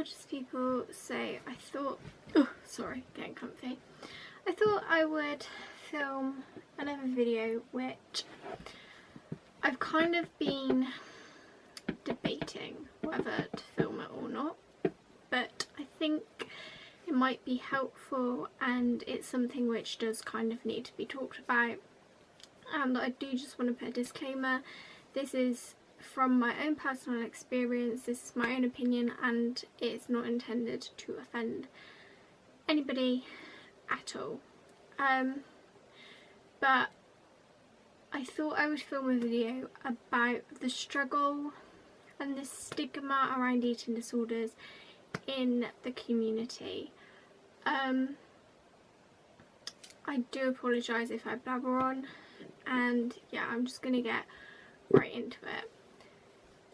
gorgeous people. So I thought, oh sorry, getting comfy. I thought I would film another video which I've kind of been debating whether to film it or not, but I think it might be helpful and it's something which does kind of need to be talked about. And I do just want to put a disclaimer, this is from my own personal experience, this is my own opinion, and it's not intended to offend anybody at all. But I thought I would film a video about the struggle and the stigma around eating disorders in the community. I do apologise if I blabber on, and yeah, I'm just going to get right into it.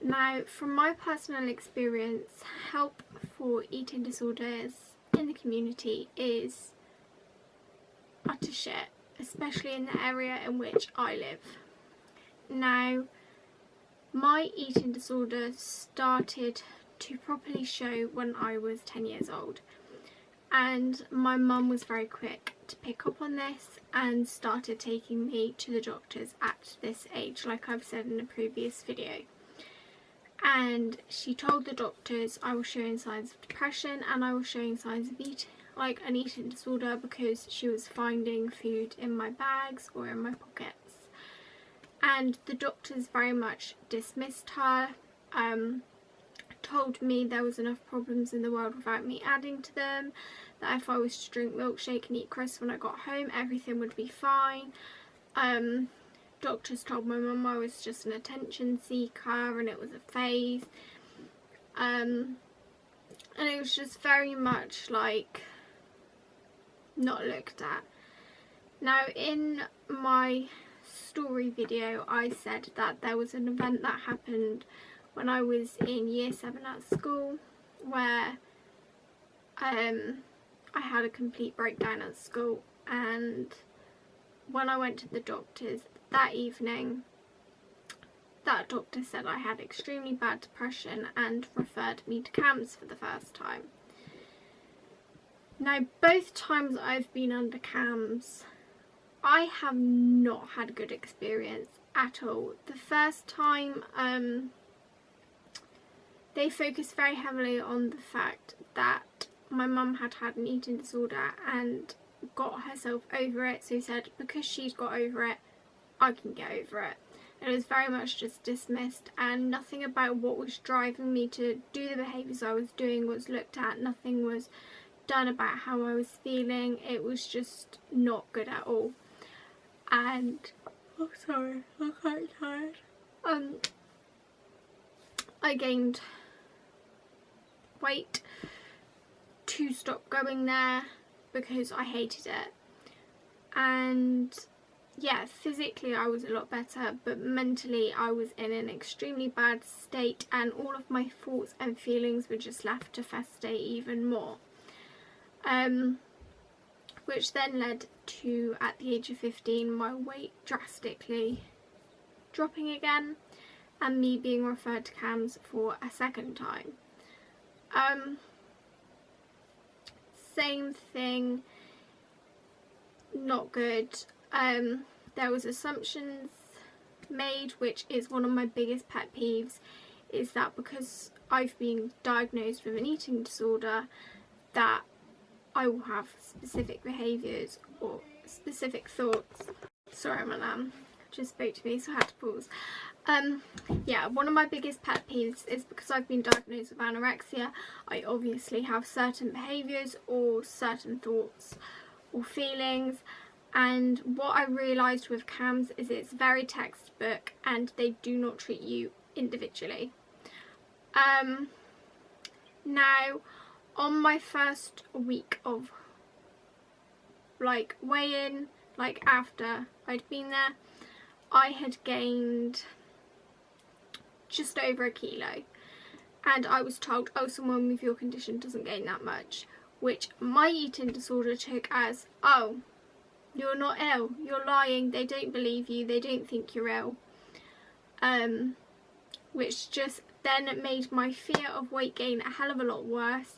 Now, from my personal experience, help for eating disorders in the community is utter shit, especially in the area in which I live. Now, my eating disorder started to properly show when I was 10 years old, and my mum was very quick to pick up on this and started taking me to the doctors at this age, like I've said in a previous video. And she told the doctors I was showing signs of depression and I was showing signs of an eating disorder, because she was finding food in my bags or in my pockets. And the doctors very much dismissed her, told me there was enough problems in the world without me adding to them, that if I was to drink milkshake and eat crisps when I got home, everything would be fine. Doctors told my mum I was just an attention seeker and it was a phase. And it was just very much like not looked at. Now, in my story video I said that there was an event that happened when I was in year 7 at school where I had a complete breakdown at school, and when I went to the doctors that evening, that doctor said I had extremely bad depression and referred me to CAMHS for the first time. Now, both times I've been under CAMHS, I have not had a good experience at all. The first time, they focused very heavily on the fact that my mum had had an eating disorder and got herself over it, so he said because she's got over it, I can get over it. And it was very much just dismissed, and nothing about what was driving me to do the behaviours I was doing was looked at. Nothing was done about how I was feeling. It was just not good at all. And oh sorry, I'm quite tired. I gained weight to stop going there because I hated it. And yeah, physically I was a lot better, but mentally I was in an extremely bad state, and all of my thoughts and feelings were just left to fester even more. Which then led to, at the age of 15, my weight drastically dropping again and me being referred to CAMHS for a second time. Same thing, not good. There was assumptions made, which is one of my biggest pet peeves, is that because I've been diagnosed with an eating disorder that I will have specific behaviours or specific thoughts. Sorry, my lamb just spoke to me, so I had to pause. Yeah, one of my biggest pet peeves is because I've been diagnosed with anorexia, I obviously have certain behaviours or certain thoughts or feelings. And what I realised with CAMHS is it's very textbook and they do not treat you individually. Now, on my first week of weigh-in, after I'd been there, I had gained just over a kilo, and I was told, oh, someone with your condition doesn't gain that much, which my eating disorder took as, oh, you're not ill, you're lying, they don't believe you, they don't think you're ill. Which just then made my fear of weight gain a hell of a lot worse.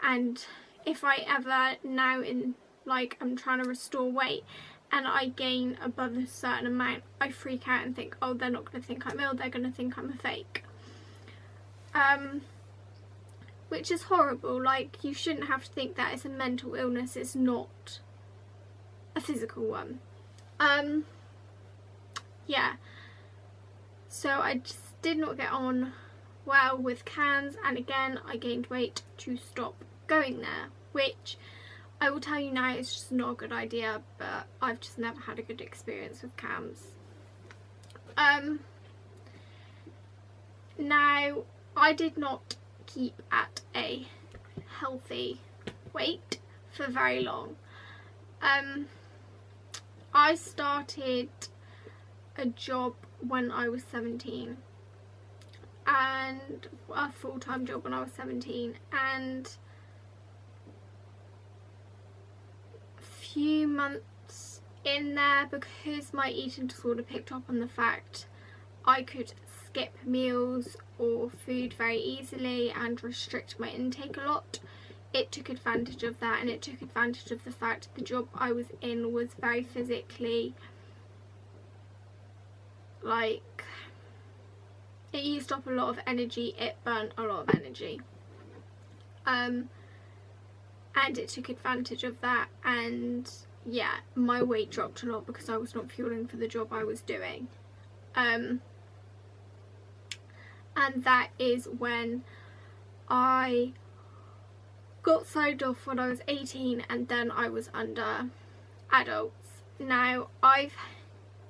And if I ever now I'm trying to restore weight and I gain above a certain amount, I freak out and think, oh, they're not going to think I'm ill, they're going to think I'm a fake. Which is horrible. Like, you shouldn't have to think that it's a mental illness, it's not a physical one. Yeah, so I just did not get on well with cans, and again I gained weight to stop going there, which I will tell you now is just not a good idea, but I've just never had a good experience with cams. Now, I did not keep at a healthy weight for very long. I started a job when I was 17, and a full-time job when I was 17, and a few months in there, because my eating disorder picked up on the fact I could skip meals or food very easily and restrict my intake a lot, it took advantage of that, and it took advantage of the fact the job I was in was very physically, like, it used up a lot of energy, it burnt a lot of energy, and it took advantage of that, and yeah, my weight dropped a lot because I was not fueling for the job I was doing. And that is when I got signed off when I was 18, and then I was under adults. Now, I've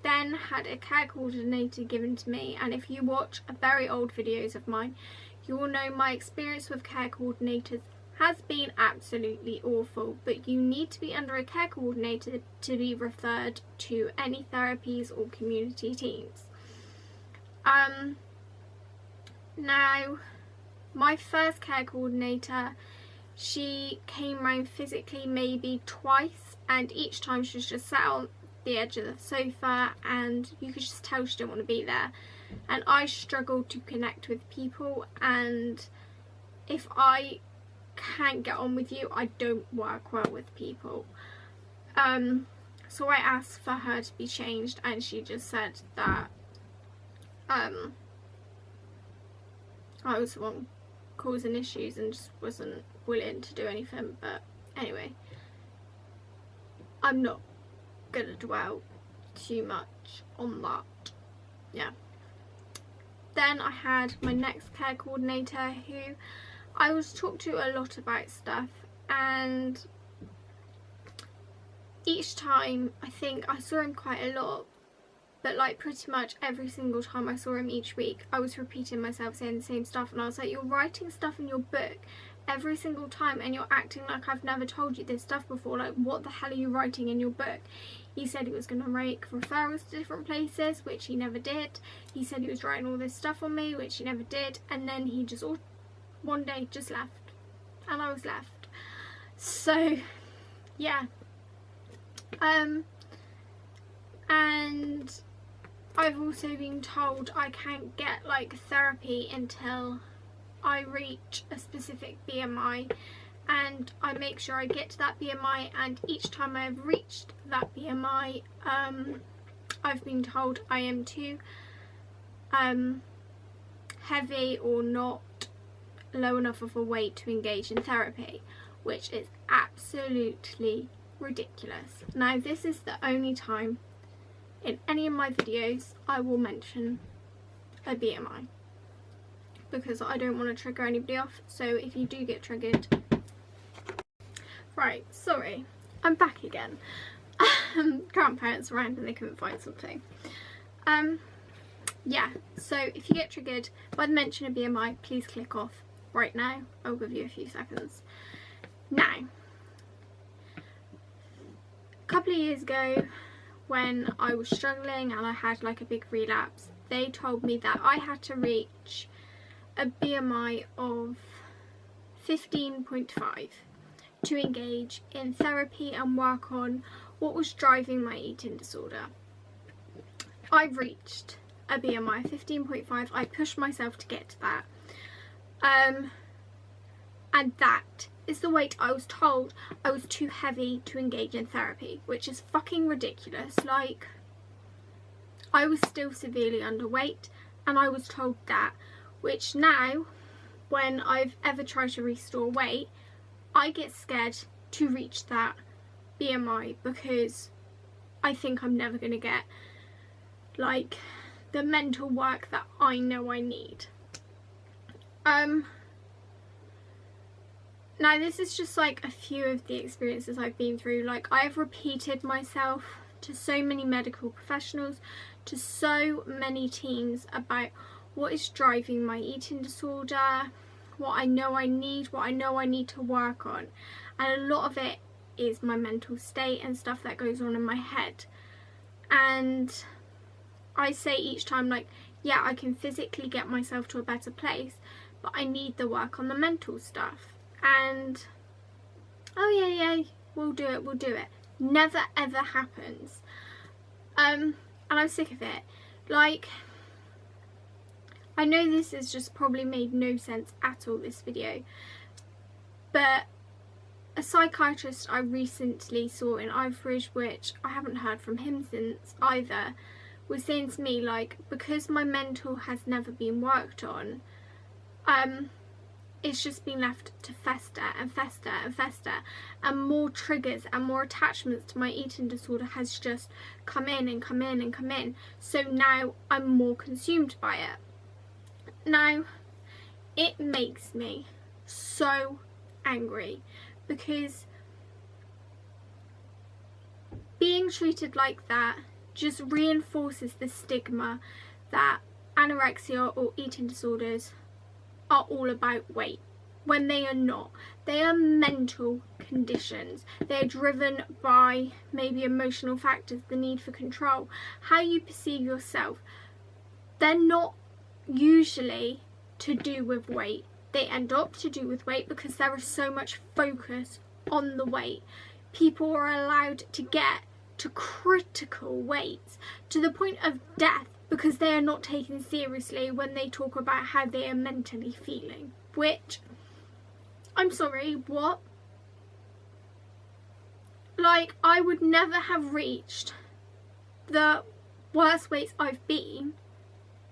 then had a care coordinator given to me, and if you watch very old videos of mine, you will know my experience with care coordinators has been absolutely awful, but you need to be under a care coordinator to be referred to any therapies or community teams. Now, my first care coordinator, she came round physically maybe twice, and each time she was just sat on the edge of the sofa, and you could just tell she didn't want to be there. And I struggled to connect with people, and if I can't get on with you, I don't work well with people. So I asked for her to be changed, and she just said that I was the one causing issues and just wasn't willing to do anything. But anyway, I'm not gonna dwell too much on that. Yeah. Then I had my next care coordinator, who I was talked to a lot about stuff, and each time, I think I saw him quite a lot, but like pretty much every single time I saw him each week, I was repeating myself, saying the same stuff, and I was like, you're writing stuff in your book every single time and you're acting like I've never told you this stuff before. Like, what the hell are you writing in your book? He said he was going to make referrals to different places, which he never did. He said he was writing all this stuff on me, which he never did, and then he just one day just left, and I was left. So yeah, and I've also been told I can't get like therapy until I reach a specific BMI, and I make sure I get to that BMI, and each time I've reached that BMI, I've been told I am too heavy or not low enough of a weight to engage in therapy, which is absolutely ridiculous. Now, this is the only time in any of my videos I will mention a BMI, because I don't want to trigger anybody off. So if you do get triggered, right, sorry, I'm back again. Grandparents around and they couldn't find something. Yeah, so if you get triggered by the mention of BMI, please click off right now. I'll give you a few seconds. Now, a couple of years ago, when I was struggling and I had like a big relapse, they told me that I had to reach a BMI of 15.5 to engage in therapy and work on what was driving my eating disorder. I reached a BMI of 15.5. I pushed myself to get to that, And that is the weight I was told I was too heavy to engage in therapy, which is fucking ridiculous. Like, I was still severely underweight and I was told that, which now, when I've ever tried to restore weight, I get scared to reach that BMI because I think I'm never going to get, like, the mental work that I know I need. Now this is just like a few of the experiences I've been through. Like, I've repeated myself to so many medical professionals, to so many teams about what is driving my eating disorder, what I know I need, what I know I need to work on. And a lot of it is my mental state and stuff that goes on in my head. And I say each time, like, yeah, I can physically get myself to a better place, but I need the work on the mental stuff. And, oh yeah, we'll do it. Never ever happens. And I'm sick of it. Like, I know this has just probably made no sense at all, this video, but a psychiatrist I recently saw in Ivebridge, which I haven't heard from him since either, was saying to me, like, because my mental has never been worked on, it's just been left to fester and fester and fester, and more triggers and more attachments to my eating disorder has just come in and come in and come in. So now I'm more consumed by it. Now, it makes me so angry because being treated like that just reinforces the stigma that anorexia or eating disorders are all about weight, when they are not. They are mental conditions. They're driven by maybe emotional factors, the need for control, how you perceive yourself. They're not usually to do with weight. They end up to do with weight because there is so much focus on the weight. People are allowed to get to critical weights to the point of death because they are not taken seriously when they talk about how they are mentally feeling. Which, I'm sorry, what? Like, I would never have reached the worst weights I've been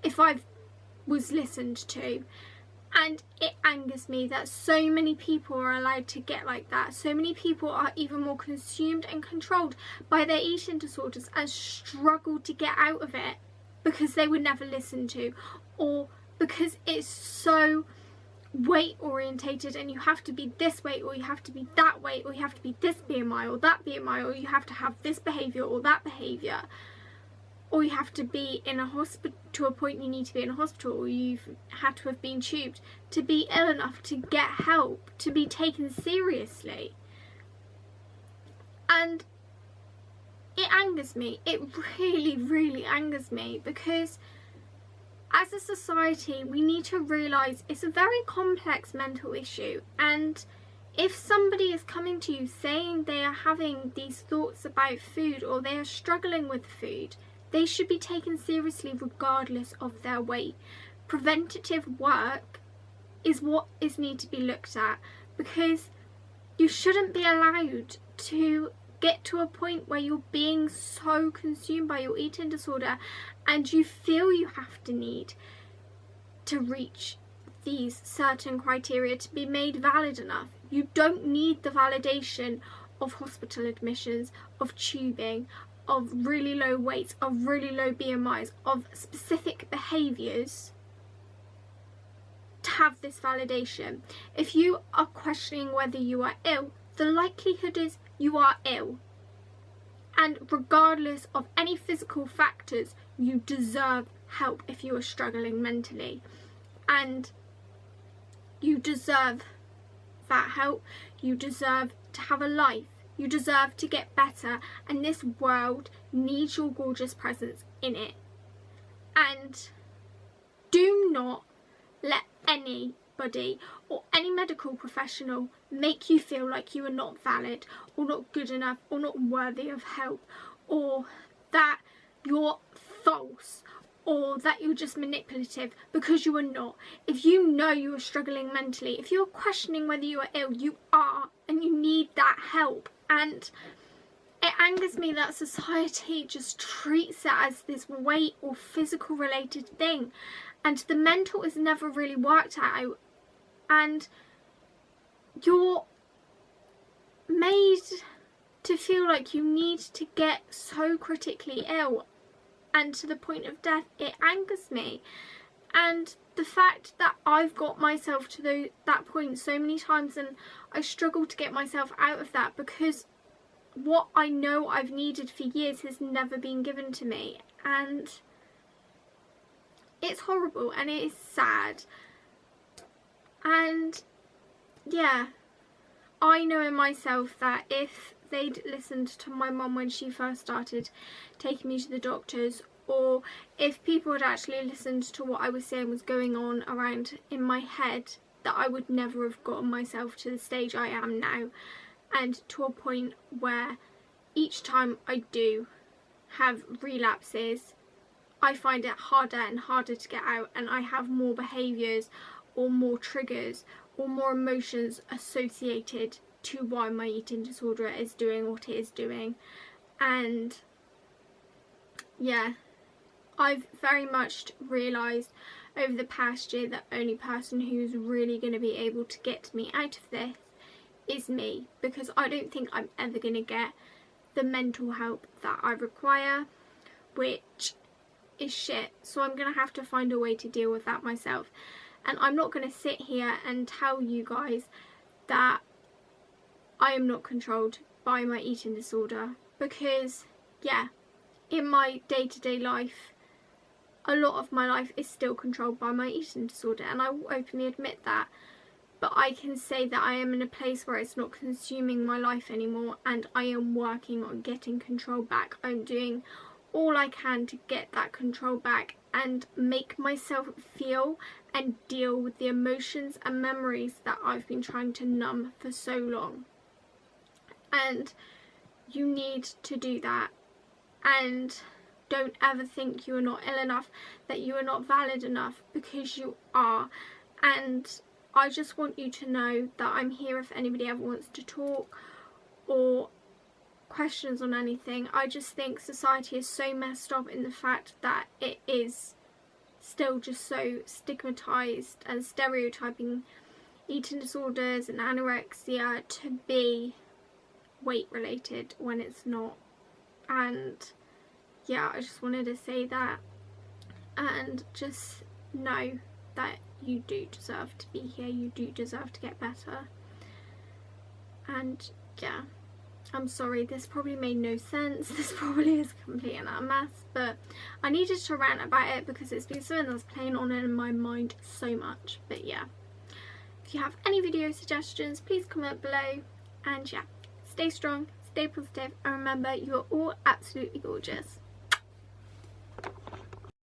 if I was listened to. And it angers me that so many people are allowed to get like that. So many people are even more consumed and controlled by their eating disorders and struggle to get out of it because they were never listened to, or because it's so weight orientated and you have to be this weight or you have to be that weight or you have to be this BMI or that BMI or you have to have this behaviour or that behaviour, or you have to be in a hospital to a point you need to be in a hospital, or you've had to have been tubed to be ill enough to get help, to be taken seriously. And it angers me. It really, really angers me because as a society we need to realise it's a very complex mental issue, and if somebody is coming to you saying they are having these thoughts about food or they are struggling with food, they should be taken seriously regardless of their weight. Preventative work is what is need to be looked at, because you shouldn't be allowed to get to a point where you're being so consumed by your eating disorder and you feel you have to need to reach these certain criteria to be made valid enough. You don't need the validation of hospital admissions, of tubing, of really low weights, of really low BMIs, of specific behaviours to have this validation. If you are questioning whether you are ill, the likelihood is you are ill. And regardless of any physical factors, you deserve help if you are struggling mentally. And you deserve that help. You deserve to have a life. You deserve to get better. And this world needs your gorgeous presence in it. And do not let anybody or any medical professional make you feel like you are not valid or not good enough or not worthy of help, or that you're false or that you're just manipulative, because you are not. If you know you are struggling mentally, if you're questioning whether you are ill, you are, and you need that help. And it angers me that society just treats it as this weight or physical related thing, and the mental is never really worked out, and you're made to feel like you need to get so critically ill and to the point of death. It angers me. And the fact that I've got myself to that point so many times, and I struggle to get myself out of that, because what I know I've needed for years has never been given to me, and it's horrible and it is sad. And yeah, I know in myself that if they'd listened to my mum when she first started taking me to the doctors, or if people had actually listened to what I was saying was going on around in my head, that I would never have gotten myself to the stage I am now, and to a point where each time I do have relapses, I find it harder and harder to get out, and I have more behaviours or more triggers or more emotions associated to why my eating disorder is doing what it is doing. And yeah, I've very much realised over the past year that the only person who's really going to be able to get me out of this is me, because I don't think I'm ever going to get the mental help that I require, which is shit. So I'm going to have to find a way to deal with that myself. And I'm not going to sit here and tell you guys that I am not controlled by my eating disorder, because yeah, in my day-to-day life, a lot of my life is still controlled by my eating disorder, and I will openly admit that. But I can say that I am in a place where it's not consuming my life anymore, and I am working on getting control back. I'm doing all I can to get that control back and make myself feel and deal with the emotions and memories that I've been trying to numb for so long. And you need to do that. And don't ever think you are not ill enough, that you are not valid enough, because you are. And I just want you to know that I'm here if anybody ever wants to talk or questions on anything. I just think society is so messed up in the fact that it is still just so stigmatized and stereotyping eating disorders and anorexia to be weight related when it's not. And yeah, I just wanted to say that, and just know that you do deserve to be here, you do deserve to get better. And yeah, I'm sorry, this probably made no sense, this probably is complete and utter mess, but I needed to rant about it because it's been something that's playing on in my mind so much. But yeah, if you have any video suggestions, please comment below, and yeah, stay strong, stay positive, and remember, you are all absolutely gorgeous.